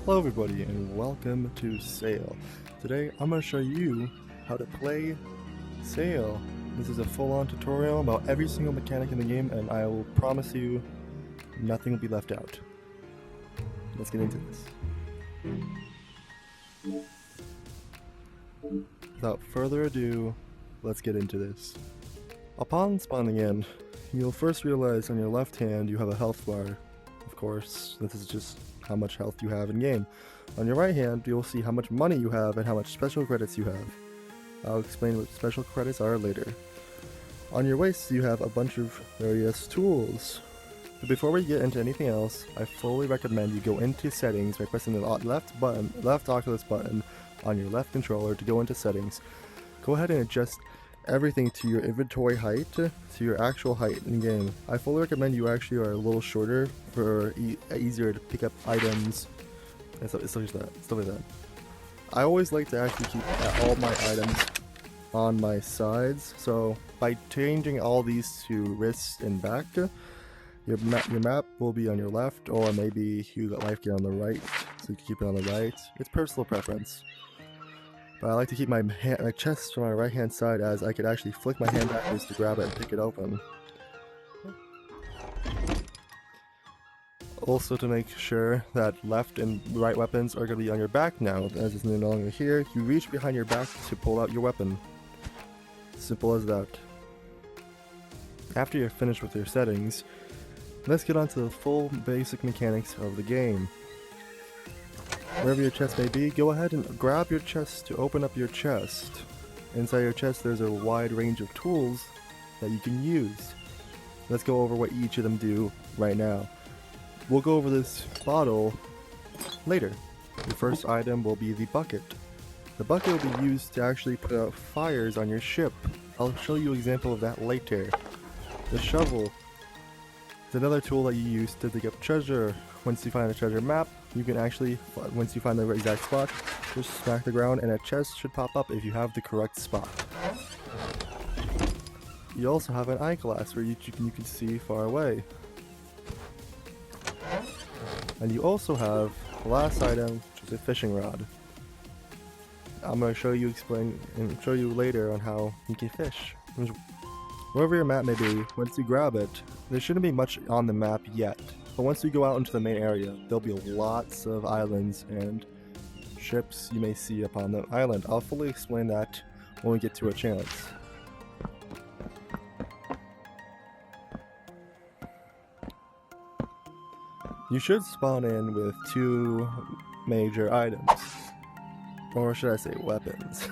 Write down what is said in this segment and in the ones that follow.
Hello everybody and welcome to Sail. Today I'm going to show you how to play Sail. This is a full-on tutorial about every single mechanic in the game, and I will promise you nothing will be left out. Let's get into this. Without further ado, let's get into this. Upon spawning in, you'll first realize on your left hand you have a health bar. Of course, this is just how much health you have in game. On your right hand, you'll see how much money you have and how much special credits you have. I'll explain what special credits are later. On your waist, you have a bunch of various tools. But before we get into anything else, I fully recommend you go into settings by pressing the left Oculus button on your left controller to go into settings. Go ahead and adjust everything to your inventory height, to your actual height in game. I fully recommend you actually are a little shorter for easier to pick up items and stuff like that. I always like to actually keep all my items on my sides, so by changing all these to wrist and back, your map will be on your left, or maybe you got life gear on the right, so you can keep it on the right. It's personal preference. But I like to keep my chest on my right hand side, as I could actually flick my hand backwards to grab it and pick it open. Also, to make sure that left and right weapons are going to be on your back now, as it's no longer here, you reach behind your back to pull out your weapon. Simple as that. After you're finished with your settings, let's get on to the full basic mechanics of the game. Wherever your chest may be, go ahead and grab your chest to open up your chest. Inside your chest there's a wide range of tools that you can use. Let's go over what each of them do right now. We'll go over this bottle later. The first item will be the bucket. The bucket will be used to actually put out fires on your ship. I'll show you an example of that later. The shovel is another tool that you use to dig up treasure. Once you find a treasure map, you can actually, once you find the exact spot, just smack the ground and a chest should pop up if you have the correct spot. You also have an eyeglass where you can see far away. And you also have the last item, which is a fishing rod. I'm going to show you later on how you can fish. Wherever your map may be, once you grab it, there shouldn't be much on the map yet. But once you go out into the main area, there'll be lots of islands and ships you may see upon the island. I'll fully explain that when we get to a chance. You should spawn in with two major items. Or should I say weapons?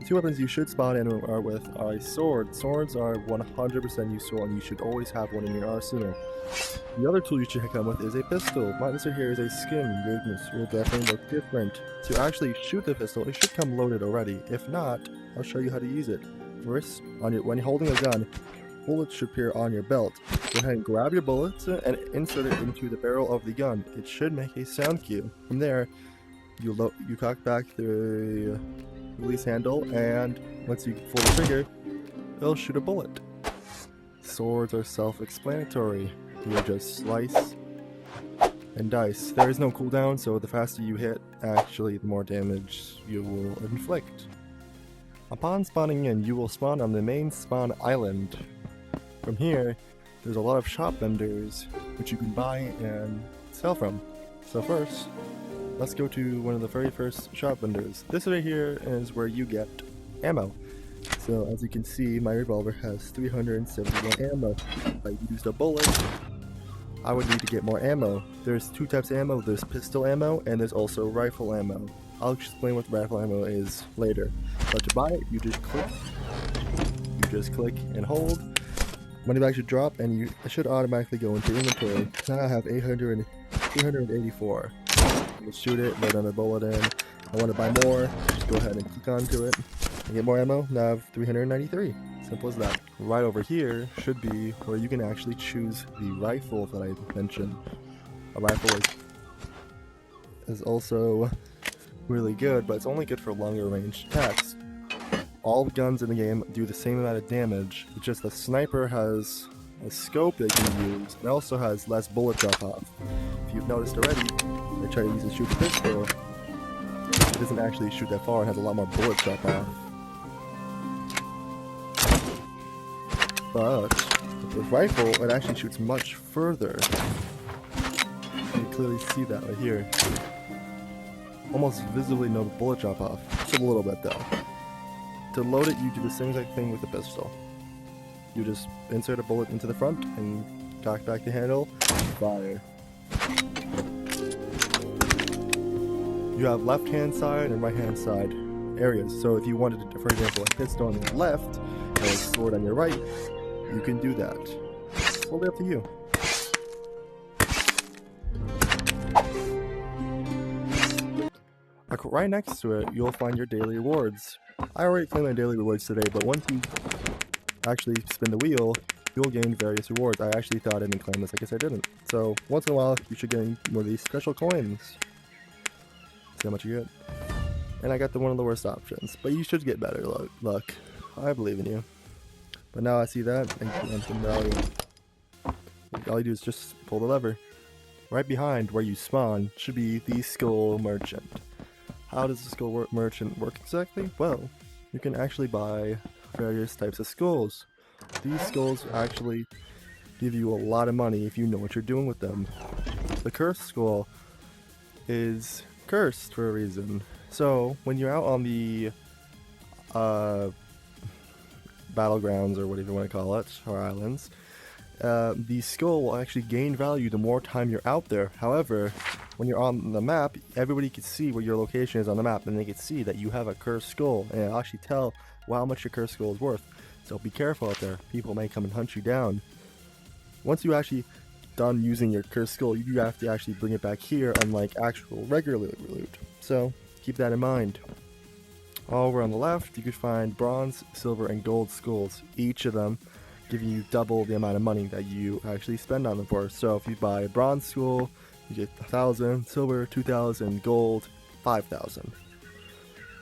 Two weapons you should spawn in are a sword. Swords are 100% useful, and you should always have one in your arsenal. The other tool you should come with is a pistol. Mine listed here is a skin. Yours will definitely look different. To actually shoot the pistol, it should come loaded already. If not, I'll show you how to use it. First, when you're holding a gun, bullets should appear on your belt. Go ahead and grab your bullets and insert it into the barrel of the gun. It should make a sound cue. From there, you cock back the release handle, and once you pull the trigger, it'll shoot a bullet. Swords are self-explanatory. You just slice and dice. There is no cooldown, so the faster you hit, actually the more damage you will inflict. Upon spawning in, you will spawn on the main spawn island. From here, there's a lot of shop vendors which you can buy and sell from. So first, let's go to one of the very first shop vendors. This right here is where you get ammo. So as you can see, my revolver has 371 ammo. If I used a bullet, I would need to get more ammo. There's two types of ammo. There's pistol ammo and there's also rifle ammo. I'll explain what rifle ammo is later. But to buy it, you just click and hold. Money bag should drop, and it should automatically go into inventory. Now I have 384. Let's shoot it, load another bullet in. I want to buy more, just go ahead and click onto it and get more ammo. Now I have 393. Simple as that. Right over here should be where you can actually choose the rifle that I mentioned. A rifle is also really good, but it's only good for longer range attacks. All the guns in the game do the same amount of damage, it's just the sniper has a scope they can use, and also has less bullet drop off. if you've noticed already, I try to shoot the pistol. It doesn't actually shoot that far and has a lot more bullets shot off. But with rifle, it actually shoots much further. You can clearly see that right here. Almost visibly no bullet drop off. Just a little bit though. To load it, you do the same exact thing with the pistol. You just insert a bullet into the front and cock back the handle, fire. You have left hand side and right hand side areas. So if you wanted to, for example, a pistol on your left and a sword on your right, you can do that. It's totally up to you. Right next to it, you'll find your daily rewards. I already claimed my daily rewards today, but once you actually spin the wheel, you'll gain various rewards. I actually thought I didn't claim this, I guess I didn't. So once in a while, you should gain more of these special coins. See how much you get. And I got one of the worst options, but you should get better luck. I believe in you. But now I see that, and some value. All you do is just pull the lever. Right behind where you spawn should be the Skull Merchant. How does the Skull Merchant work exactly? Well, you can actually buy various types of skulls. These skulls actually give you a lot of money if you know what you're doing with them. The Cursed Skull is cursed for a reason. So, when you're out on the battlegrounds, or whatever you want to call it, or islands, the skull will actually gain value the more time you're out there. However, when you're on the map, everybody can see where your location is on the map, and they can see that you have a cursed skull, and it'll actually tell how much your cursed skull is worth. So be careful out there. People may come and hunt you down. Once you actually done using your cursed skull, you have to actually bring it back here, unlike actual regular loot. So keep that in mind. Over on the left, you could find bronze, silver, and gold skulls. Each of them giving you double the amount of money that you actually spend on them for. So if you buy a bronze skull, you get 1,000, silver 2,000, gold 5,000.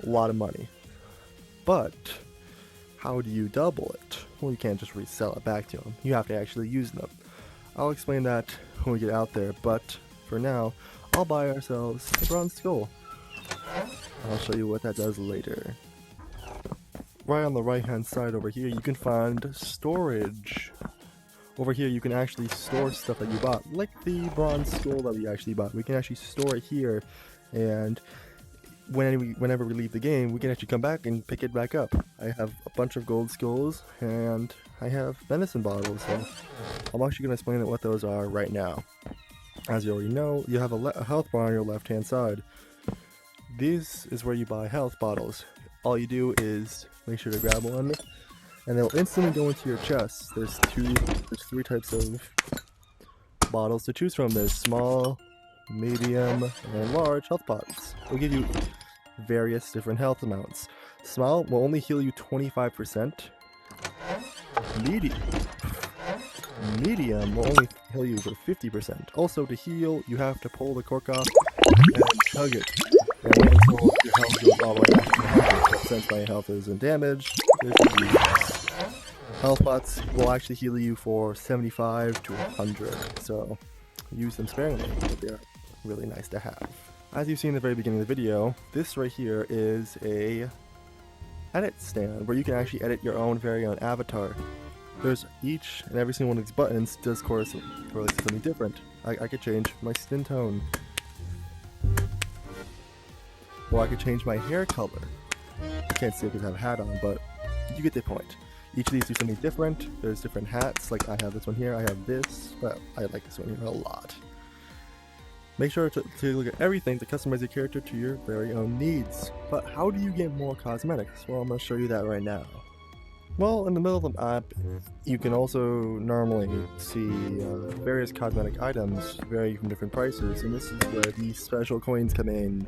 A lot of money. But how do you double it? Well, you can't just resell it back to them. You have to actually use them. I'll explain that when we get out there, but for now, I'll buy ourselves a bronze skull. I'll show you what that does later. Right on the right hand side over here, you can find storage. Over here, you can actually store stuff that you bought, like the bronze skull that we actually bought. We can actually store it here, and whenever we leave the game, we can actually come back and pick it back up. I have a bunch of gold skulls, and I have medicine bottles, so I'm actually going to explain what those are right now. As you already know, you have a health bar on your left hand side. This is where you buy health bottles. All you do is make sure to grab one, and they'll instantly go into your chest. There's three types of bottles to choose from. There's small, medium, and large health pots. They'll give you various different health amounts. Small will only heal you 25%. Medium will only heal you for 50%. Also, to heal, you have to pull the cork off and chug it. And wait until your health goes all the way back to 100. Since my health isn't damaged, this is useless. Health pots will actually heal you for 75 to 100, so use them sparingly, but they're really nice to have. As you've seen in the very beginning of the video, this right here is a edit stand where you can actually edit your own very own avatar. There's each and every single one of these buttons does correlate to something different. I could change my skin tone. Or I could change my hair color. I can't see it because I have a hat on, but you get the point. Each of these do something different. There's different hats, like I have this one here, I have this, but I like this one here a lot. Make sure to look at everything to customize your character to your very own needs. But how do you get more cosmetics? Well, I'm going to show you that right now. Well, in the middle of the map, you can also normally see various cosmetic items vary from different prices, and this is where these special coins come in.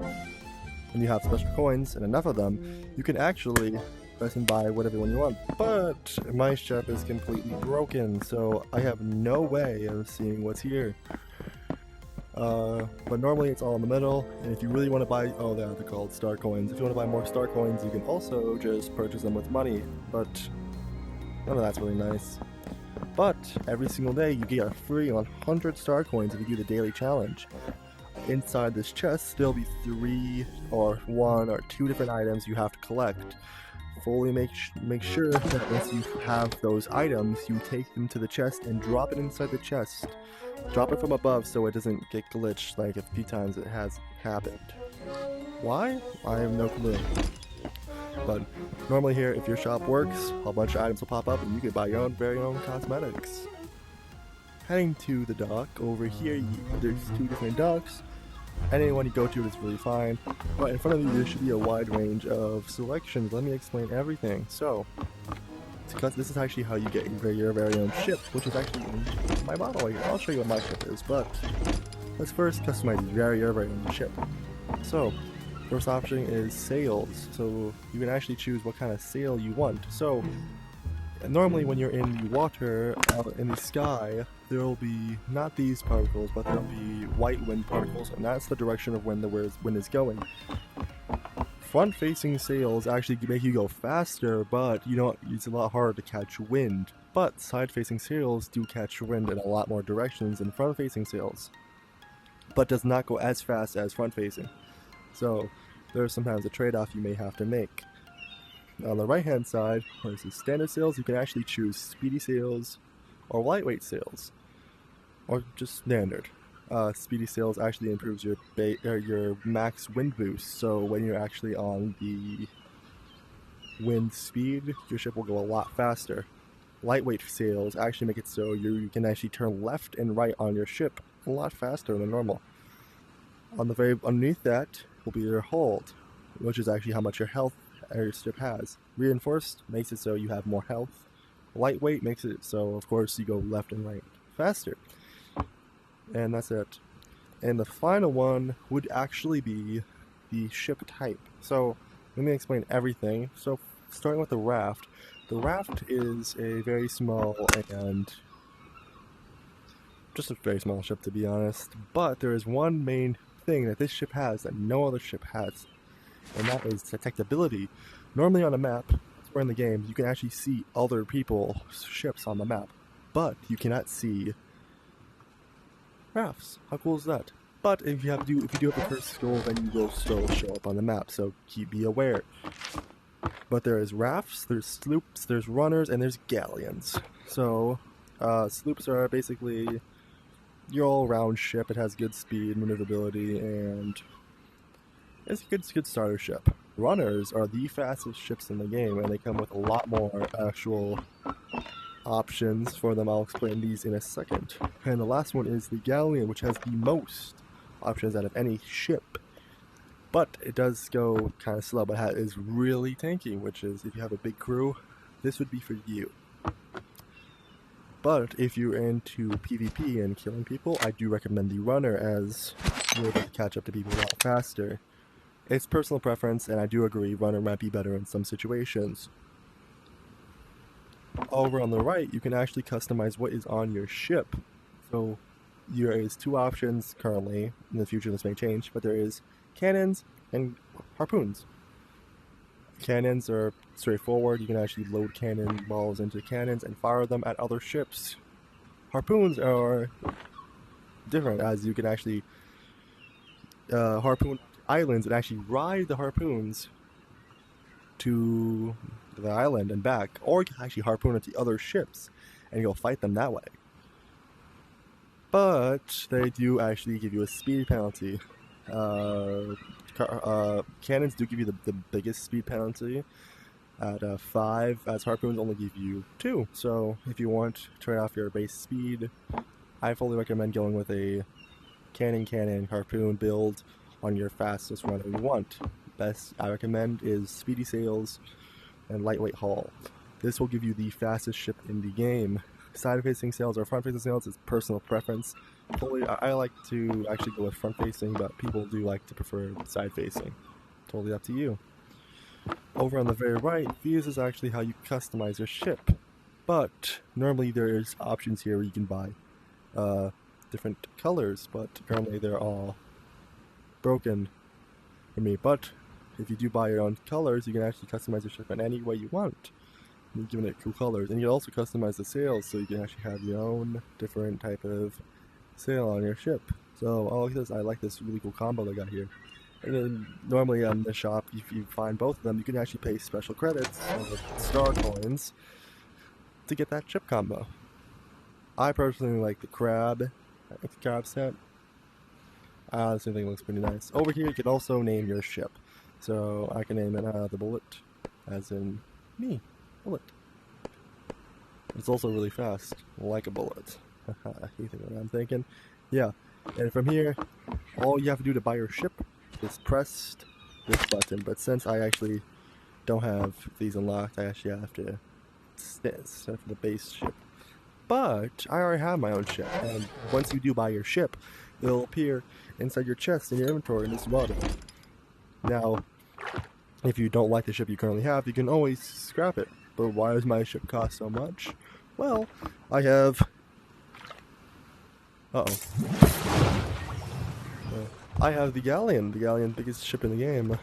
When you have special coins, and enough of them, you can actually press and buy whatever one you want. But my shop is completely broken, so I have no way of seeing what's here. But normally it's all in the middle, and if you really want to buy, oh, they're called star coins. If you want to buy more star coins, you can also just purchase them with money, but none of that's really nice. But every single day you get a free 100 star coins if you do the daily challenge. Inside this chest, there'll be 3 or 1 or 2 different items you have to collect. Fully make sure that once you have those items, you take them to the chest and drop it inside the chest. Drop it from above so it doesn't get glitched like a few times it has happened. Why? I have no clue. But normally here, if your shop works, a bunch of items will pop up and you can buy your own very own cosmetics. Heading to the dock, over here there's 2 different docks. Anyone you go to is really fine, but in front of you there should be a wide range of selections. Let me explain everything. So, because this is actually how you get your very own ship, which is actually in my model here. I'll show you what my ship is, but let's first customize your very own ship. So, first option is sails. So you can actually choose what kind of sail you want. So normally when you're in the water, out in the sky, there will be not these particles, but there will be white wind particles, and that's the direction of when the wind is going. Front-facing sails actually make you go faster, but it's a lot harder to catch wind. But side-facing sails do catch wind in a lot more directions than front-facing sails, but does not go as fast as front-facing. So there's sometimes a trade-off you may have to make. On the right-hand side, where it says standard sails, you can actually choose speedy sails or lightweight sails, or just standard. Speedy sails actually improves your max wind boost, so when you're actually on the wind speed, your ship will go a lot faster. Lightweight sails actually make it so you can actually turn left and right on your ship a lot faster than normal. On the very underneath that will be your hold, which is actually how much your health your ship has. Reinforced makes it so you have more health. Lightweight makes it so, of course, you go left and right faster. And that's it. And the final one would actually be the ship type. So let me explain everything. So starting with the raft. The raft is a very small and just a very small ship, to be honest. But there is one main thing that this ship has that no other ship has, and that is detectability. Normally on a map or in the game, you can actually see other people's ships on the map, but you cannot see rafts. How cool is that? But if you do have a cursed scroll, then you will still show up on the map, so be aware. But there is rafts, there's sloops, there's runners, and there's galleons. So sloops are basically your all-round ship. It has good speed, maneuverability, and it's a good starter ship. Runners are the fastest ships in the game, and they come with a lot more actual options for them. I'll explain these in a second. And the last one is the galleon, which has the most options out of any ship. But it does go kind of slow, but is really tanky, which is, if you have a big crew, this would be for you. But if you're into PvP and killing people, I do recommend the runner, as you're able to catch up to people a lot faster. It's personal preference, and I do agree runner might be better in some situations. Over on the right, you can actually customize what is on your ship. So there is 2 options currently. In the future this may change, but there is cannons and harpoons. Cannons are straightforward. You can actually load cannon balls into cannons and fire them at other ships. Harpoons are different, as you can actually harpoon islands and actually ride the harpoons to the island and back, or you can actually harpoon into other ships and you'll fight them that way. But they do actually give you a speed penalty. Cannons do give you the biggest speed penalty at 5, as harpoons only give you 2. So if you want to trade off your base speed, I fully recommend going with a cannon harpoon build on your fastest runner you want. Best I recommend is speedy sails and lightweight hull. This will give you the fastest ship in the game. Side-facing sails or front-facing sails is personal preference. I like to actually go with front-facing, but people do like to prefer side-facing. Totally up to you. Over on the very right, this is actually how you customize your ship. But normally there is options here where you can buy different colors, but currently they're all broken for me. But if you do buy your own colors, you can actually customize your ship in any way you want. You're giving it cool colors, and you can also customize the sails so you can actually have your own different type of sail on your ship. So I like this really cool combo they got here. And then normally on the shop, if you find both of them, you can actually pay special credits or star coins to get that ship combo. I personally like the crab set. This thing looks pretty nice. Over here, you can also name your ship. So I can name it the Bullet, as in me, Bullet. It's also really fast, like a bullet. You think what I'm thinking? Yeah. And from here, all you have to do to buy your ship is press this button. But since I actually don't have these unlocked, I actually have to set for the base ship. But I already have my own ship, and once you do buy your ship, it'll appear inside your chest in your inventory in this water. Now, if you don't like the ship you currently have, you can always scrap it. But why does my ship cost so much? Well, I have... I have the Galleon, biggest ship in the game.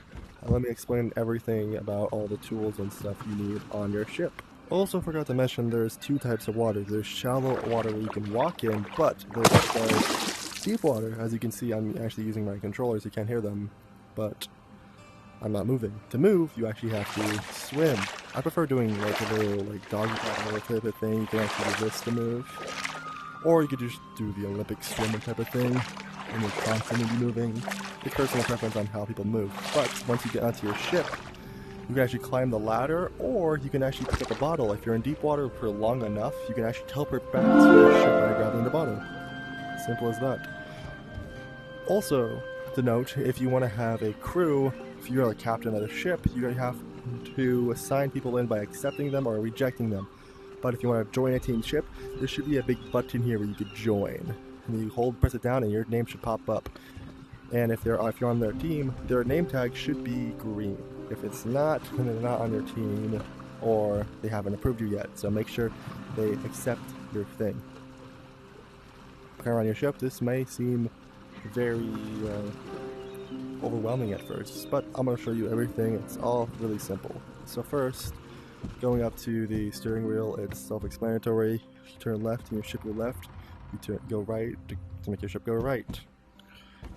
Let me explain everything about all the tools and stuff you need on your ship. Also forgot to mention there's two types of water. There's shallow water where you can walk in, but there's also deep water. As you can see, I'm actually using my controllers, you can't hear them, but I'm not moving. To move, you actually have to swim. I prefer doing like a little doggy paddle type of thing. You can actually do this to move. Or you could just do the Olympic swimmer type of thing, and you're constantly moving. It's personal preference on how people move. But once you get onto your ship, you can actually climb the ladder, or you can actually pick up a bottle. If you're in deep water for long enough, you can actually teleport back to your ship by grabbing the bottle. Simple as that. Also, to note, if you want to have a crew, if you're a captain of a ship, you have to assign people in by accepting them or rejecting them. But if you want to join a team ship, there should be a big button here where you could join. And you press it down, and your name should pop up. And if you're on their team, their name tag should be green. If it's not, then they're not on your team, or they haven't approved you yet. So make sure they accept your thing. On your ship, this may seem very overwhelming at first, but I'm going to show you everything. It's all really simple. So first, going up to the steering wheel, it's self-explanatory. You turn left and your ship go left. You go right to make your ship go right.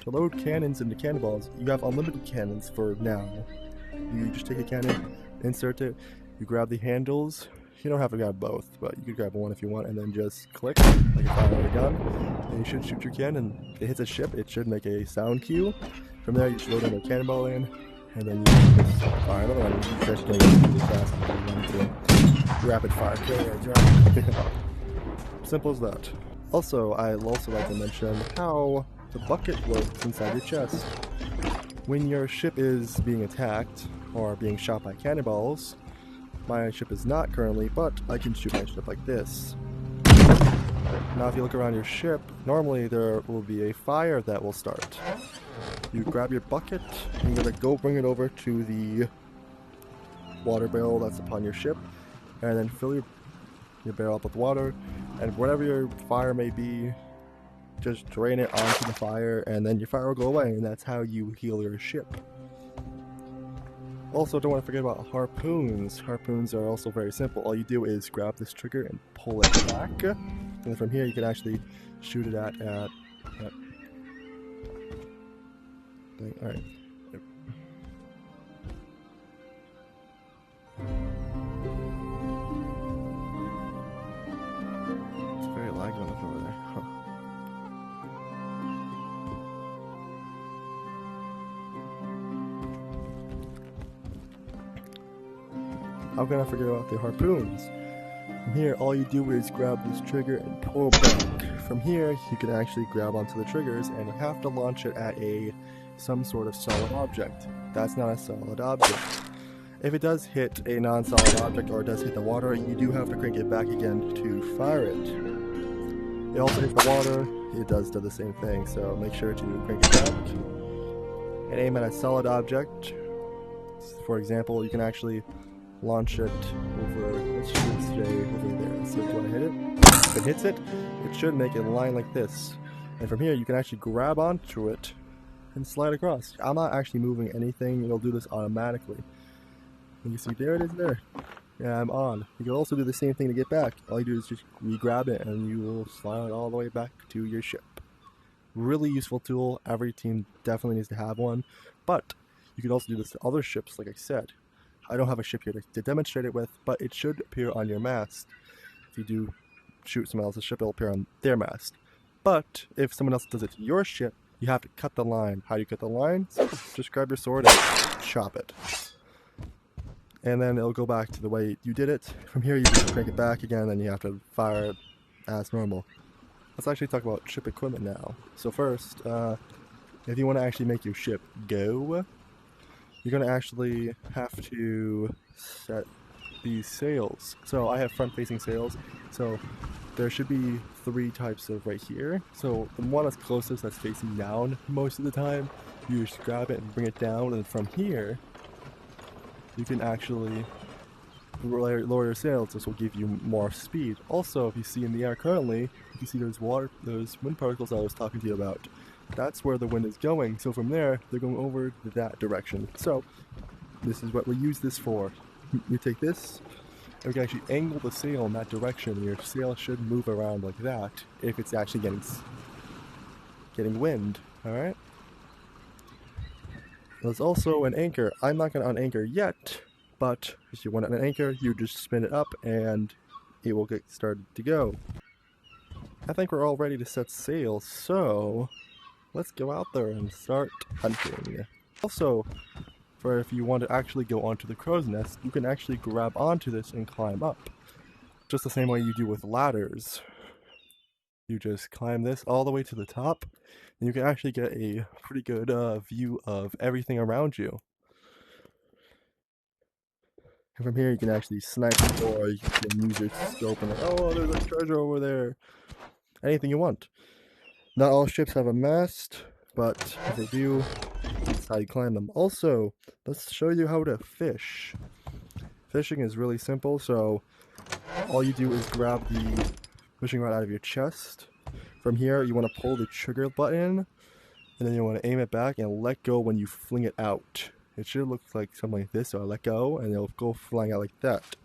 To load cannons into cannonballs, you have unlimited cannons for now. You just take a cannon, insert it, you grab the handles. You don't have to grab both, but you could grab one if you want, and then just click, like a firing a gun, and you should shoot your cannon. If it hits a ship, it should make a sound cue. From there, you should load another cannonball in, and then you just fire another one. It's actually going to go really fast if you want to rapid fire kill. Simple as that. Also, I'd also like to mention how the bucket works inside your chest. When your ship is being attacked or being shot by cannonballs, my ship is not currently, but I can shoot my ship like this. Now if you look around your ship, normally there will be a fire that will start. You grab your bucket, and you're going to go bring it over to the water barrel that's upon your ship, and then fill your barrel up with water, and whatever your fire may be, just drain it onto the fire, and then your fire will go away, and that's how you heal your ship. Also, don't want to forget about harpoons. Harpoons are also very simple. All you do is grab this trigger and pull it back, and from here you can actually shoot it at thing. All right. It's very laggy over there. Huh. How can I forget about the harpoons? From here, all you do is grab this trigger and pull back. From here, you can actually grab onto the triggers, and you have to launch it at some sort of solid object. That's not a solid object. If it does hit a non-solid object or it does hit the water, you do have to crank it back again to fire it. It also hits the water, it does the same thing, so make sure to crank it back and aim at a solid object. For example, you can actually launch it over, let's just say over there. So if you want to hit it, if it hits it, it should make a line like this. And from here, you can actually grab onto it and slide across. I'm not actually moving anything, it'll do this automatically. And you see, there it is there. and I'm on. You can also do the same thing to get back. All you do is just re-grab it and you will slide it all the way back to your ship. Really useful tool. Every team definitely needs to have one, but you can also do this to other ships, like I said. I don't have a ship here to demonstrate it with, but it should appear on your mast. If you do shoot someone else's ship, it'll appear on their mast. But if someone else does it to your ship, you have to cut the line. How do you cut the line? So just grab your sword and chop it. And then it'll go back to the way you did it. From here you just crank it back again, and you have to fire it as normal. Let's actually talk about ship equipment now. So first, if you want to actually make your ship go, you're going to actually have to set these sails. So I have front-facing sails, so there should be 3 types of right here. So the one that's closest, that's facing down most of the time, you just grab it and bring it down, and from here you can actually lower your sails. This will give you more speed. Also, if you see in the air currently, you can see those wind particles I was talking to you about. That's where the wind is going. So from there, they're going over that direction. So this is what we use this for. You take this, and we can actually angle the sail in that direction. Your sail should move around like that if it's actually getting wind. All right. There's also an anchor. I'm not going to unanchor yet, but if you want an anchor, you just spin it up and it will get started to go. I think we're all ready to set sail, so let's go out there and start hunting. Also, for if you want to actually go onto the crow's nest, you can actually grab onto this and climb up. Just the same way you do with ladders. You just climb this all the way to the top, and you can actually get a pretty good view of everything around you. And from here you can actually snipe people, or you can use your scope and like, oh, there's a treasure over there. Anything you want. Not all ships have a mast, but if they do, that's how you climb them. Also, let's show you how to fish. Fishing is really simple, so all you do is grab the fishing rod out of your chest. From here, you want to pull the trigger button, and then you want to aim it back and let go when you fling it out. It should look like something like this, so I let go, and it'll go flying out like that.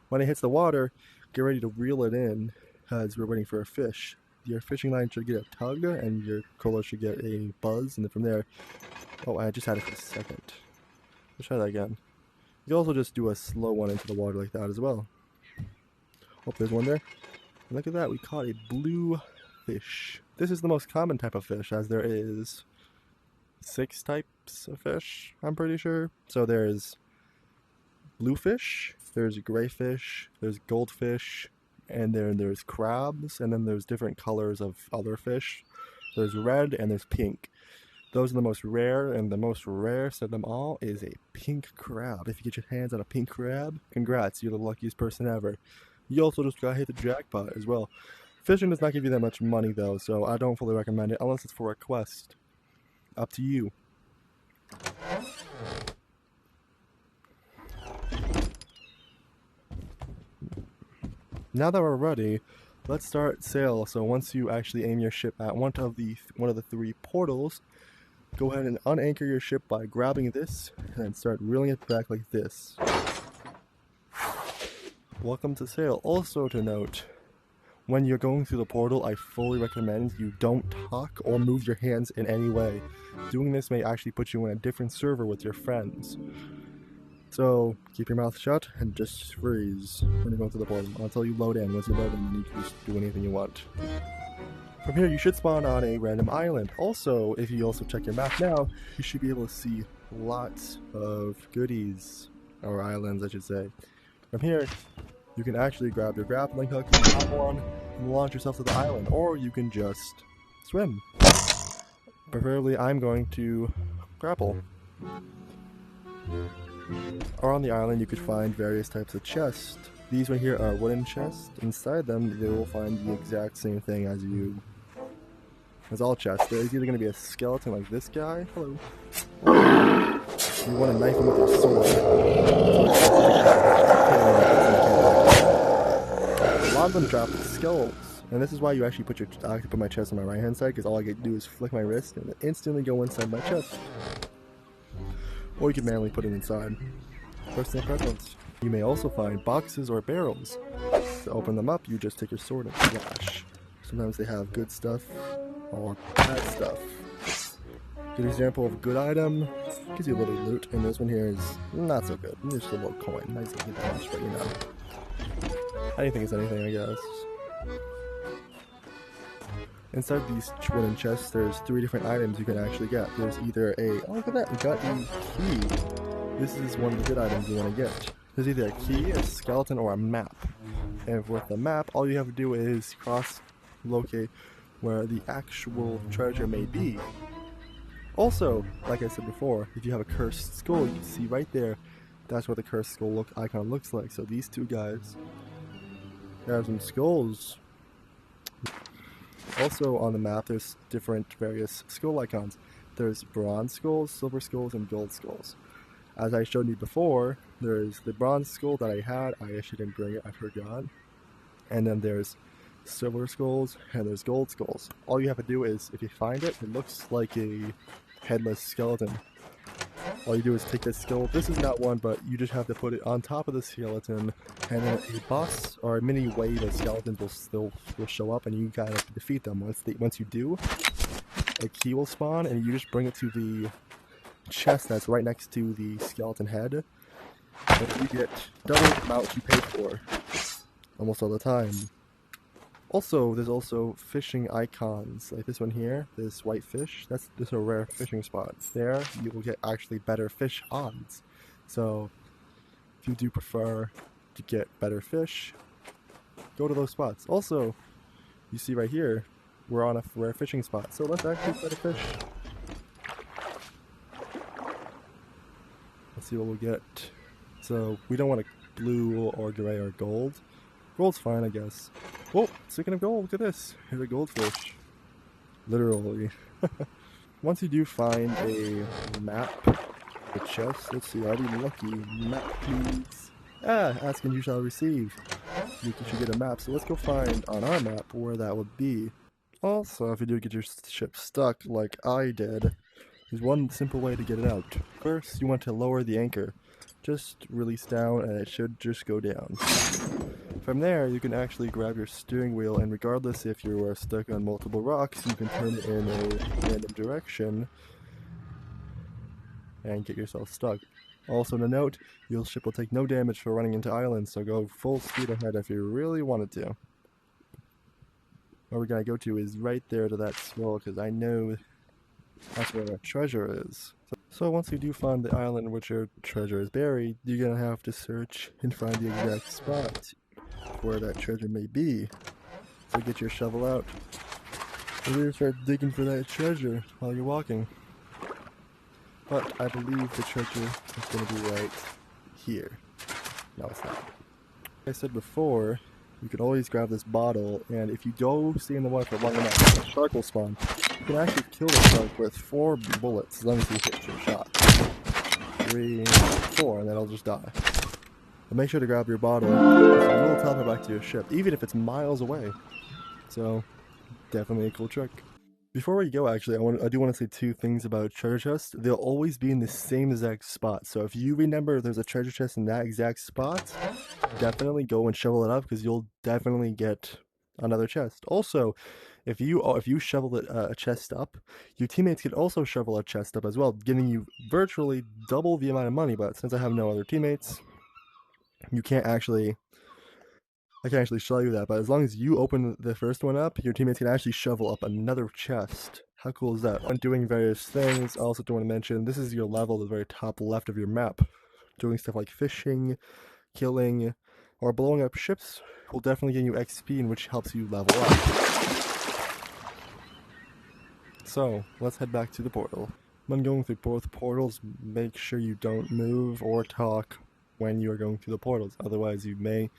When it hits the water, get ready to reel it in, as we're waiting for a fish. Your fishing line should get a tug, and your collar should get a buzz, and then from there... Oh, I just had it for a second. Let's try that again. You can also just do a slow one into the water like that as well. Oh, there's one there. And look at that, we caught a blue fish. This is the most common type of fish, as there is 6 types of fish, I'm pretty sure. So there's bluefish, there's grayfish, there's goldfish, and then there's crabs, and then there's different colors of other fish. There's red and there's pink. Those are the most rare, and the most rarest of them all is a pink crab. If you get your hands on a pink crab, congrats, you're the luckiest person ever. You also just gotta hit the jackpot as well. Fishing does not give you that much money though, so I don't fully recommend it unless it's for a quest. Up to you. Now that we're ready, let's start sail. So once you actually aim your ship at one of the 3 portals, go ahead and unanchor your ship by grabbing this and then start reeling it back like this. Welcome to sail. Also to note, when you're going through the portal, I fully recommend you don't talk or move your hands in any way. Doing this may actually put you in a different server with your friends. So keep your mouth shut and just freeze when you go through the portal until you load in. Once you load in, you can just do anything you want. From here, you should spawn on a random island. Also, if you also check your map now, you should be able to see lots of goodies, or islands I should say. From here, you can actually grab your grappling hook, hop on, and launch yourself to the island, or you can just swim. Preferably, I'm going to grapple. Or on the island, you could find various types of chests. These right here are wooden chests. Inside them, they will find the exact same thing as all chests. There's either going to be a skeleton like this guy. Hello. You want to knife him with your sword. A lot of them drop skulls. And this is why you actually put I like to put my chest on my right hand side, because all I get to do is flick my wrist and it instantly go inside my chest. Or you can manually put it inside. Personal preference. You may also find boxes or barrels. To open them up, you just take your sword and flash. Sometimes they have good stuff or bad stuff. Good example of a good item, gives you a little loot, and this one here is not so good. It's just a little coin. Nice looking damage, but you know. Anything is anything, I guess. Inside these wooden chests, there's 3 different items you can actually get. There's either a, oh look at that, we got a key. This is one of the good items you want to get. There's either a key, a skeleton, or a map. And with the map, all you have to do is cross-locate where the actual treasure may be. Also, like I said before, if you have a cursed skull, you can see right there, that's what the cursed skull icon looks like. So these 2 guys have some skulls. Also on the map, there's different various skull icons. There's bronze skulls, silver skulls, and gold skulls. As I showed you before, there's the bronze skull that I had. I actually didn't bring it, I forgot. And then there's silver skulls, and there's gold skulls. All you have to do is, if you find it, it looks like a headless skeleton. All you do is take this skull. This is not one, but you just have to put it on top of the skeleton, and then a boss or a mini wave of skeletons will show up, and you gotta defeat them. Once you do, a key will spawn, and you just bring it to the chest that's right next to the skeleton head, and you get double the amount you paid for, almost all the time. Also, there's also fishing icons, like this one here, this white fish, this is a rare fishing spot. There, you will get actually better fish odds. So, if you do prefer to get better fish, go to those spots. Also, you see right here, we're on a rare fishing spot, so let's actually try to fish. Let's see what we'll get. So, we don't want a blue or gray or gold. Gold's fine, I guess. Whoa, speaking of gold, look at this. Here's a goldfish. Literally. Once you do find a map, a chest, let's see, are we lucky? Map, please. Ah, ask and you shall receive. You should get a map, so let's go find on our map where that would be. Also, if you do get your ship stuck, like I did, there's one simple way to get it out. First, you want to lower the anchor. Just release down, and it should just go down. From there, you can actually grab your steering wheel, and regardless if you are stuck on multiple rocks, you can turn it in a random direction and get yourself stuck. Also to note, your ship will take no damage for running into islands, so go full speed ahead if you really wanted to. Where we're going to go to is right there to that scroll, because I know that's where our treasure is. So once you do find the island in which your treasure is buried, you're going to have to search and find the exact spot where that treasure may be. So get your shovel out. And you're going to start digging for that treasure while you're walking. But I believe the treasure is going to be right here. No, it's not. Like I said before, you can always grab this bottle, and if you go stay in the water for long enough, a shark will spawn. You can actually kill the shark with 4 bullets as long as you hit your shot. 3, 4, and then it'll just die. But make sure to grab your bottle, so it will teleport back to your ship, even if it's miles away. So, definitely a cool trick. Before we go, actually, I do want to say 2 things about treasure chests. They'll always be in the same exact spot. So if you remember there's a treasure chest in that exact spot, definitely go and shovel it up, because you'll definitely get another chest. Also, if you shovel a chest up, your teammates can also shovel a chest up as well, giving you virtually double the amount of money. But since I have no other teammates, I can't actually show you that, but as long as you open the first one up, your teammates can actually shovel up another chest. How cool is that? When doing various things, I also do want to mention, this is your level at the very top left of your map. Doing stuff like fishing, killing, or blowing up ships will definitely give you XP, which helps you level up. So, let's head back to the portal. When going through both portals, make sure you don't move or talk when you are going through the portals, otherwise you may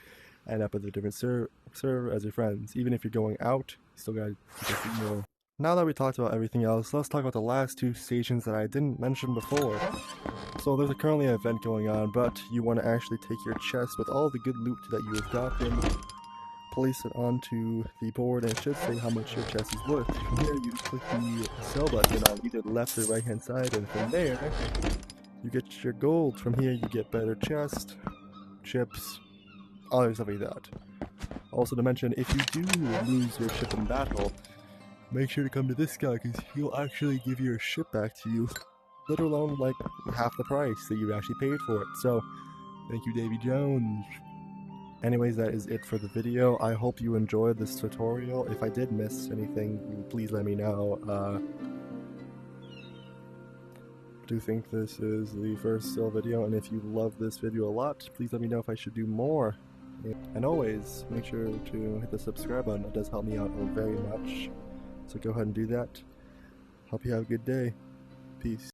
end up with a different server as your friends. Even if you're going out, you still gotta keep a signal. Now that we talked about everything else, let's talk about the last 2 stations that I didn't mention before. So there's currently an event going on, but you want to actually take your chest with all the good loot that you have gotten, place it onto the board, and it should say how much your chest is worth. From here, you click the sell button on either the left or right hand side, and from there, you get your gold. From here, you get better chest, chips, other stuff like that. Also to mention, if you do lose your ship in battle, make sure to come to this guy because he'll actually give your ship back to you, let alone like half the price that you actually paid for it. So, thank you, Davy Jones. Anyways, that is it for the video. I hope you enjoyed this tutorial. If I did miss anything, please let me know. I do think this is the first still video, and if you love this video a lot, please let me know if I should do more. And always, make sure to hit the subscribe button. It does help me out very much. So go ahead and do that. Hope you have a good day. Peace.